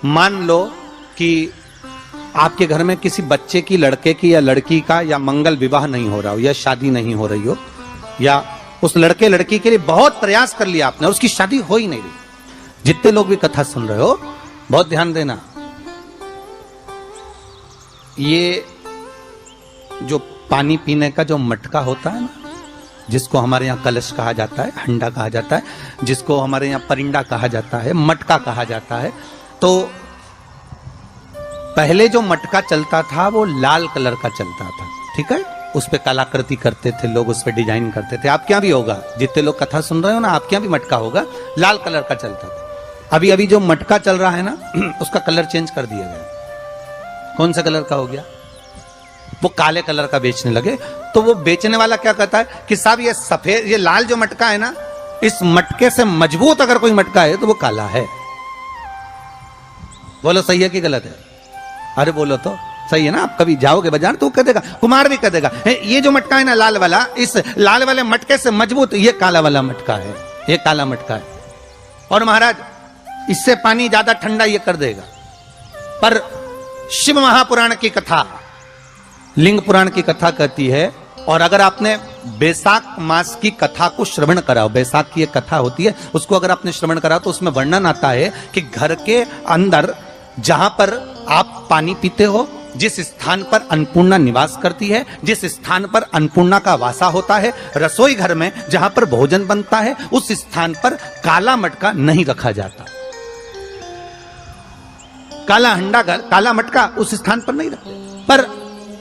मान लो कि आपके घर में किसी बच्चे की, लड़के की या लड़की का या मंगल विवाह नहीं हो रहा हो या शादी नहीं हो रही हो, या उस लड़के लड़की के लिए बहुत प्रयास कर लिया आपने और उसकी शादी हो ही नहीं रही। जितने लोग भी कथा सुन रहे हो बहुत ध्यान देना, ये जो पानी पीने का जो मटका होता है ना, जिसको हमारे यहाँ कलश कहा जाता है, हंडा कहा जाता है, जिसको हमारे यहाँ परिंडा कहा जाता है, मटका कहा जाता है, तो पहले जो मटका चलता था वो लाल कलर का चलता था, ठीक है। उस पे कलाकृति करते थे लोग, उस पे डिजाइन करते थे। आपके यहाँ भी होगा, जितने लोग कथा सुन रहे हो ना, आपके यहाँ भी मटका होगा, लाल कलर का चलता था। अभी अभी जो मटका चल रहा है ना, उसका कलर चेंज कर दिया गया। कौन सा कलर का हो गया? वो काले कलर का बेचने लगे। तो वो बेचने वाला क्या कहता है कि साहब ये सफेद, ये लाल जो मटका है ना, इस मटके से मजबूत अगर कोई मटका है तो वो काला है। बोलो सही है कि गलत है? अरे बोलो तो सही है ना। आप कभी जाओगे बाजार तो कह देगा, कुमार भी कह देगा, ये जो मटका है ना लाल वाला, इस लाल वाले मटके से मजबूत ये काला वाला मटका है, ये काला मटका है। और महाराज इससे पानी ज्यादा ठंडा ये कर देगा। पर शिव महापुराण की कथा, लिंग पुराण की कथा कहती है, और अगर आपने बैसाख मास की कथा को श्रवण कराओ, बैसाख की एक कथा होती है, उसको अगर आपने श्रवण कराओ तो उसमें वर्णन आता है कि घर के अंदर जहां पर आप पानी पीते हो, जिस स्थान पर अन्नपूर्णा निवास करती है, जिस स्थान पर अन्नपूर्णा का वासा होता है, रसोई घर में जहां पर भोजन बनता है, उस स्थान पर काला मटका नहीं रखा जाता। काला हंडा, काला मटका उस स्थान पर नहीं रखते। पर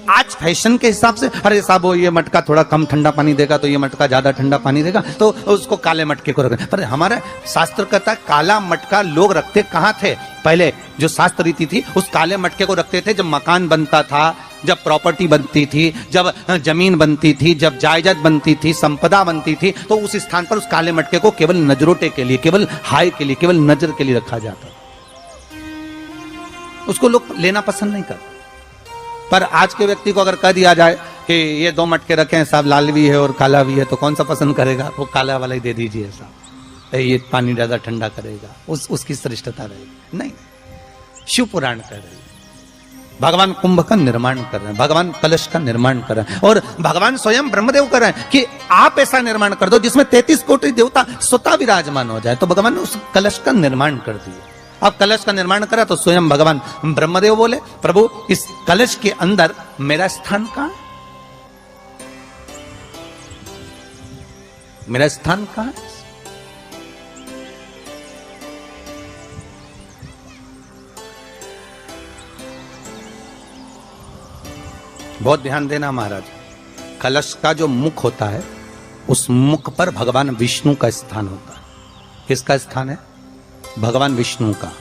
आज फैशन के हिसाब से, अरे साहब ये मटका थोड़ा कम ठंडा पानी देगा तो ये मटका ज्यादा ठंडा पानी देगा, तो उसको काले मटके को रखते। पर हमारा शास्त्र कहता है काला मटका लोग रखते कहाँ थे? पहले जो शास्त्र रीति थी, उस काले मटके को रखते थे जब मकान बनता था, जब प्रॉपर्टी बनती थी, जब जमीन बनती थी, जब जायदाद बनती थी, संपदा बनती थी, तो उस स्थान पर उस काले मटके को केवल नजरोटे के लिए, केवल हाय के लिए, केवल नजर के लिए रखा जाता। उसको लोग लेना पसंद नहीं करते। पर आज के व्यक्ति को अगर कह दिया जाए कि ये दो मटके रखे हैं साहब, लाल भी है और काला भी है, तो कौन सा पसंद करेगा? वो काला वाला ही दे दीजिए साहब, ये पानी ज्यादा ठंडा करेगा, उसकी श्रेष्ठता रहेगी। नहीं, शिव पुराण कर रहे हैं, भगवान कुंभ का निर्माण कर रहे हैं, भगवान कलश का निर्माण कर रहे हैं, और भगवान स्वयं ब्रह्मदेव कर रहे हैं कि आप ऐसा निर्माण कर दो जिसमें 33 कोटि देवता स्वतः विराजमान हो जाए। तो भगवान ने उस कलश का निर्माण कर दिया। अब कलश का निर्माण करा तो स्वयं भगवान ब्रह्मदेव बोले, प्रभु इस कलश के अंदर मेरा स्थान कहां है? मेरा स्थान कहां है? बहुत ध्यान देना महाराज, कलश का जो मुख होता है, उस मुख पर भगवान विष्णु का स्थान होता है। किसका स्थान है? भगवान विष्णु का।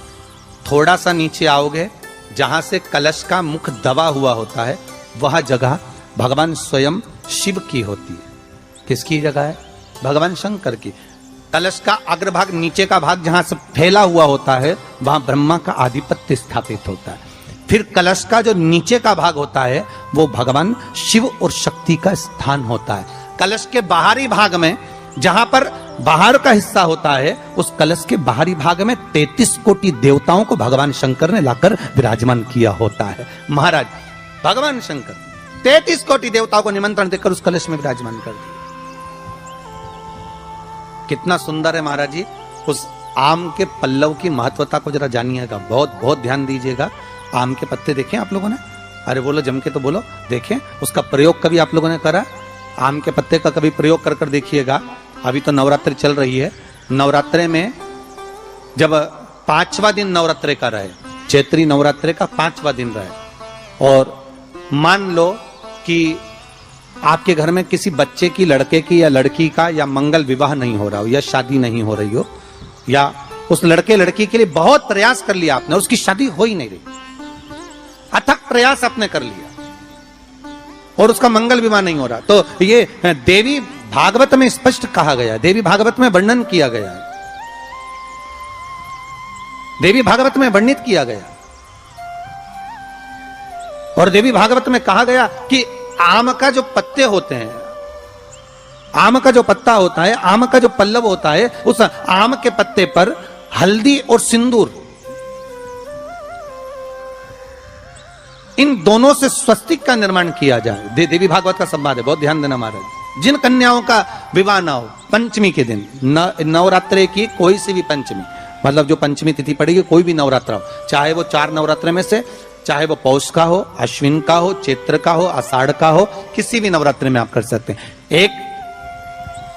थोड़ा सा नीचे आओगे, जहां से कलश का मुख दबा हुआ होता है, वह जगह भगवान स्वयं शिव की होती है। किसकी जगह है? भगवान शंकर की। कलश का अग्रभाग, नीचे का भाग जहां से फैला हुआ होता है, वहां ब्रह्मा का आधिपत्य स्थापित होता है। फिर कलश का जो नीचे का भाग होता है, वो भगवान शिव और शक्ति का स्थान होता है। कलश के बाहरी भाग में, जहां पर बाहर का हिस्सा होता है, उस कलश के बाहरी भाग में 33 कोटि देवताओं को भगवान शंकर ने लाकर विराजमान किया होता है। महाराज भगवान शंकर 33 कोटि देवताओं को निमंत्रण देकर उस कलश में विराजमान कर दिया। कितना सुंदर है महाराज जी। उस आम के पल्लव की महत्वता को जरा जानिएगा, बहुत बहुत ध्यान दीजिएगा। आम के पत्ते देखें आप लोगों ने? अरे बोलो जम के तो बोलो। देखें, उसका प्रयोग कभी आप लोगों ने करा? आम के पत्ते का कभी प्रयोग कर देखिएगा। अभी तो नवरात्रि चल रही है, नवरात्रे में जब 5वां दिन नवरात्रे का रहे, चैत्री नवरात्रे का 5वां दिन रहे, और मान लो कि आपके घर में किसी बच्चे की, लड़के की या लड़की का या मंगल विवाह नहीं हो रहा हो या शादी नहीं हो रही हो, या उस लड़के लड़की के लिए बहुत प्रयास कर लिया आपने और उसकी शादी हो ही नहीं रही, अथक प्रयास आपने कर लिया और उसका मंगल विवाह नहीं हो रहा, तो ये देवी भागवत में स्पष्ट कहा गया, देवी भागवत में वर्णन किया गया है, देवी भागवत में वर्णित किया गया। और देवी भागवत में कहा गया कि आम का जो पत्ते होते हैं, आम का जो पत्ता होता है, आम का जो पल्लव होता है, उस आम के पत्ते पर हल्दी और सिंदूर इन दोनों से स्वस्तिक का निर्माण किया जाए। देवी भागवत का संवाद है, बहुत ध्यान देना महाराज। जिन कन्याओं का विवाह ना हो पंचमी के दिन, नवरात्रे की कोई सी भी पंचमी, मतलब जो पंचमी तिथि पड़ेगी, कोई भी नवरात्र हो, चाहे वो 4 नवरात्र में से, चाहे वो पौष का हो, अश्विन का हो, चैत्र का हो, आषाढ़ का हो, किसी भी नवरात्रि में आप कर सकते हैं। एक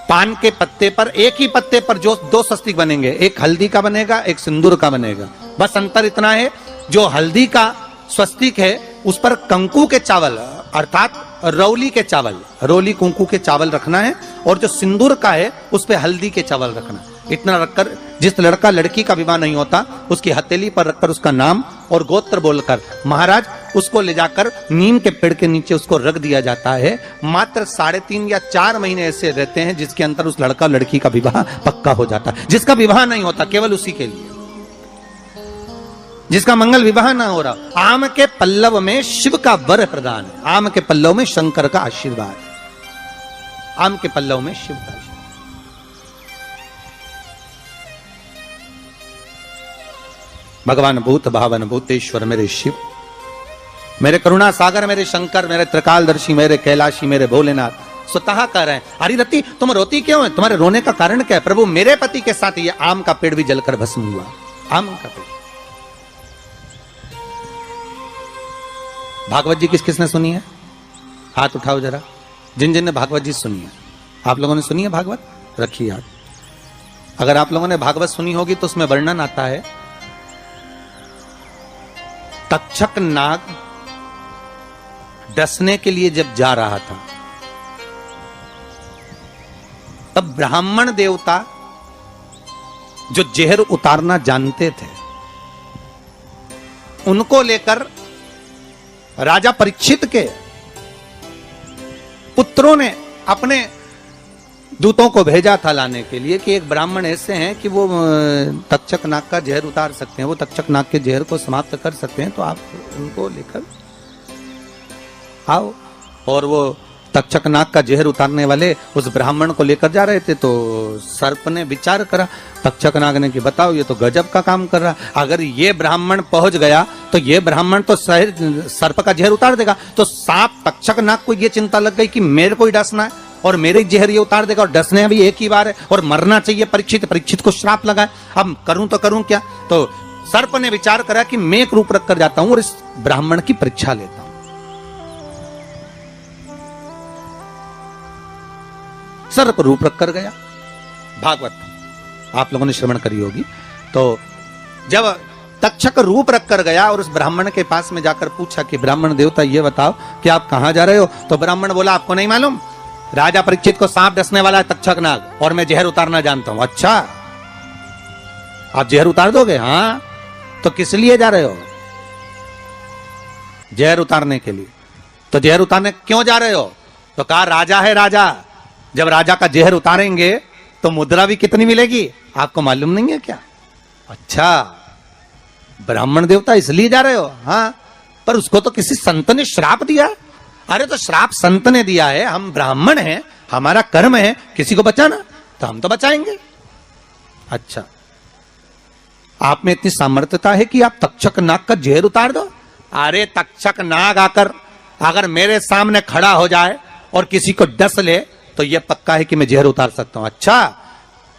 पान के पत्ते पर, एक ही पत्ते पर जो 2 स्वस्तिक बनेंगे, एक हल्दी का बनेगा, एक सिंदूर का बनेगा। बस अंतर इतना है, जो हल्दी का स्वस्तिक है उस पर कंकु के चावल अर्थात रौली के चावल, रौली कुंकू के चावल रखना है, और जो सिंदूर का है उस पे हल्दी के चावल रखना है। इतना रखकर जिस लड़का लड़की का विवाह नहीं होता उसकी हथेली पर रखकर उसका नाम और गोत्र बोलकर महाराज उसको ले जाकर नीम के पेड़ के नीचे उसको रख दिया जाता है। मात्र 3.5 या 4 महीने ऐसे रहते हैं जिसके अंदर उस लड़का लड़की का विवाह पक्का हो जाता है। जिसका विवाह नहीं होता केवल उसी के लिए, जिसका मंगल विवाह ना हो रहा। आम के पल्लव में शिव का वर प्रदान है, आम के पल्लव में शंकर का आशीर्वाद, आम के पल्लव में शिव का आशीर्वाद। भगवान भूत भावन भूतेश्वर मेरे शिव, मेरे करुणा सागर मेरे शंकर, मेरे त्रिकालदर्शी, मेरे कैलाशी, मेरे भोलेनाथ स्वतः कह रहे हैं, हरि रति तुम रोती क्यों है, तुम्हारे रोने का कारण क्या है? प्रभु मेरे पति के साथ ये आम का पेड़ भी जलकर भस्म हुआ। आम का पेड़। भागवत जी किस किसने सुनी है? हाथ उठाओ जरा, जिन जिन ने भागवत जी सुनी है। आप लोगों ने सुनी है भागवत? रखिए हाथ। अगर आप लोगों ने भागवत सुनी होगी तो उसमें वर्णन आता है, तक्षक नाग डसने के लिए जब जा रहा था तब ब्राह्मण देवता जो जहर उतारना जानते थे उनको लेकर राजा परीक्षित के पुत्रों ने अपने दूतों को भेजा था लाने के लिए कि एक ब्राह्मण ऐसे हैं कि वो तक्षक नाग का जहर उतार सकते हैं, वो तक्षक नाग के जहर को समाप्त कर सकते हैं, तो आप उनको लेकर आओ। और वो तक्षक नाग का जहर उतारने वाले उस ब्राह्मण को लेकर जा रहे थे। तो सर्प ने विचार करा, तक्षक नाग ने कि बताओ ये तो गजब का काम कर रहा, अगर ये ब्राह्मण पहुंच गया तो ये ब्राह्मण तो सर्प का जहर उतार देगा। तो सांप तक्षक नाग को ये चिंता लग गई कि मेरे को ही डसना है और मेरे जहर ये उतार देगा, और डसने भी एक ही बार है और मरना चाहिए परीक्षित को श्राप लगा। अब करूं तो करूं क्या? तो सर्प ने विचार करा कि मैं एक रूप रख कर जाता हूं और इस ब्राह्मण की परीक्षा लेता हूं। सर्प रूप रख कर गया। भागवत आप लोगों ने श्रवण करी होगी। तो जब तक्षक रूप रख कर गया और उस ब्राह्मण के पास में जाकर पूछा कि ब्राह्मण देवता ये बताओ कि आप कहां जा रहे हो? तो ब्राह्मण बोला आपको नहीं मालूम, राजा परीक्षित को सांप डसने वाला है तक्षक नाग और मैं जहर उतारना जानता हूं। अच्छा आप जहर उतार दोगे? हाँ। तो किस लिए जा रहे हो? जहर उतारने के लिए। तो जहर उतारने क्यों जा रहे हो? तो कहा राजा है राजा, जब राजा का जहर उतारेंगे तो मुद्रा भी कितनी मिलेगी आपको मालूम नहीं है क्या? अच्छा ब्राह्मण देवता इसलिए जा रहे हो? हाँ। पर उसको तो किसी संत ने श्राप दिया। अरे तो श्राप संत ने दिया है, हम ब्राह्मण हैं, हमारा कर्म है किसी को बचाना, तो हम तो बचाएंगे। अच्छा आप में इतनी सामर्थ्यता है कि आप तक्षक नाग का जहर उतार दो? अरे तक्षक नाग आकर अगर मेरे सामने खड़ा हो जाए और किसी को डस ले तो यह पक्का है कि मैं जहर उतार सकता हूं। अच्छा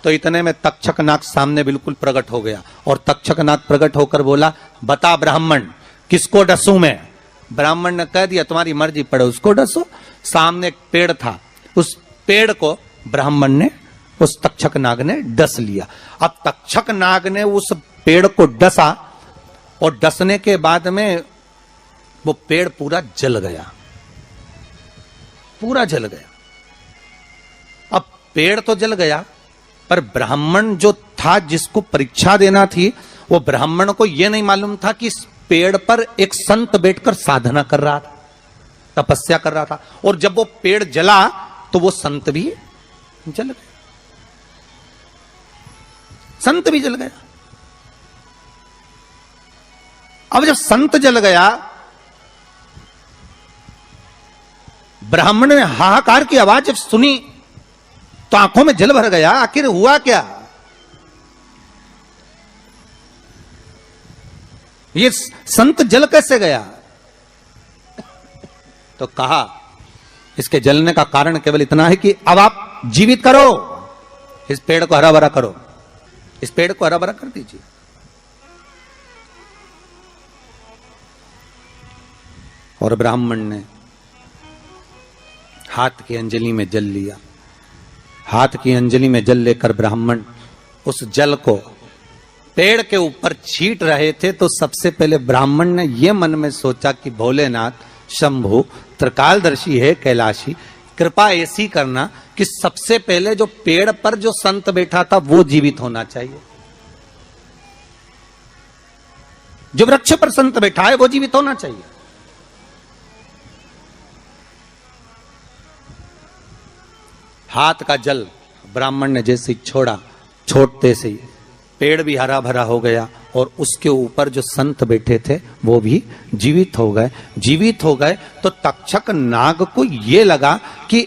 तो इतने में तक्षक नाग सामने बिल्कुल प्रकट हो गया और तक्षक नाग प्रकट होकर बोला बता ब्राह्मण किसको डसूं मैं? ब्राह्मण ने कह दिया तुम्हारी मर्जी पड़े उसको डसो। सामने एक पेड़ था, उस पेड़ को ब्राह्मण ने, उस तक्षक नाग ने डस लिया। अब तक्षक नाग ने उस पेड़ को डसा और डसने के बाद में वो पेड़ पूरा जल गया, पूरा जल गया। अब पेड़ तो जल गया पर ब्राह्मण जो था जिसको परीक्षा देना थी वो ब्राह्मण को यह नहीं मालूम था कि इस पेड़ पर एक संत बैठकर साधना कर रहा था, तपस्या कर रहा था। और जब वो पेड़ जला तो वो संत भी जल गया, संत भी जल गया। अब जब संत जल गया, ब्राह्मण ने हाहाकार की आवाज जब सुनी तो आंखों में जल भर गया। आखिर हुआ क्या? ये संत जल कैसे गया? तो कहा इसके जलने का कारण केवल इतना है कि अब आप जीवित करो, इस पेड़ को हरा भरा करो, इस पेड़ को हरा भरा कर दीजिए। और ब्राह्मण ने हाथ की अंजलि में जल लिया। हाथ की अंजलि में जल लेकर ब्राह्मण उस जल को पेड़ के ऊपर छींट रहे थे, तो सबसे पहले ब्राह्मण ने यह मन में सोचा कि भोलेनाथ, शंभु, त्रिकालदर्शी है कैलाशी, कृपा ऐसी करना कि सबसे पहले जो पेड़ पर जो संत बैठा था वो जीवित होना चाहिए, जो वृक्ष पर संत बैठा है वो जीवित होना चाहिए। हाथ का जल ब्राह्मण ने जैसे छोड़ा, छोड़ते से ही पेड़ भी हरा भरा हो गया और उसके ऊपर जो संत बैठे थे वो भी जीवित हो गए। जीवित हो गए तो तक्षक नाग को ये लगा कि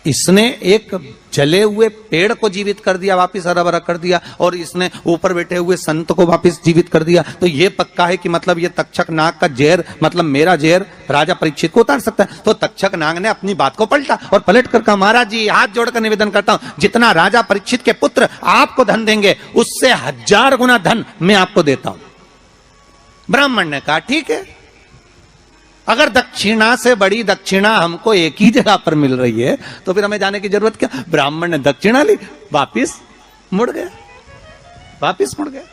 इसने एक जले हुए पेड़ को जीवित कर दिया, वापिस हरा भरा कर दिया, और इसने ऊपर बैठे हुए संत को वापिस जीवित कर दिया, तो ये पक्का है कि मतलब ये तक्षक नाग का जहर, मतलब मेरा जहर राजा परीक्षित को उतार सकता है। तो तक्षक नाग ने अपनी बात को पलटा और पलट कर कहा, महाराज जी हाथ जोड़कर निवेदन करता हूं, जितना राजा परीक्षित के पुत्र आपको धन देंगे उससे 1000 गुना धन मैं आपको देता हूं। ब्राह्मण ने कहा ठीक है, अगर दक्षिणा से बड़ी दक्षिणा हमको एक ही जगह पर मिल रही है तो फिर हमें जाने की जरूरत क्या। ब्राह्मण ने दक्षिणा ली, वापिस मुड़ गया, वापिस मुड़ गया।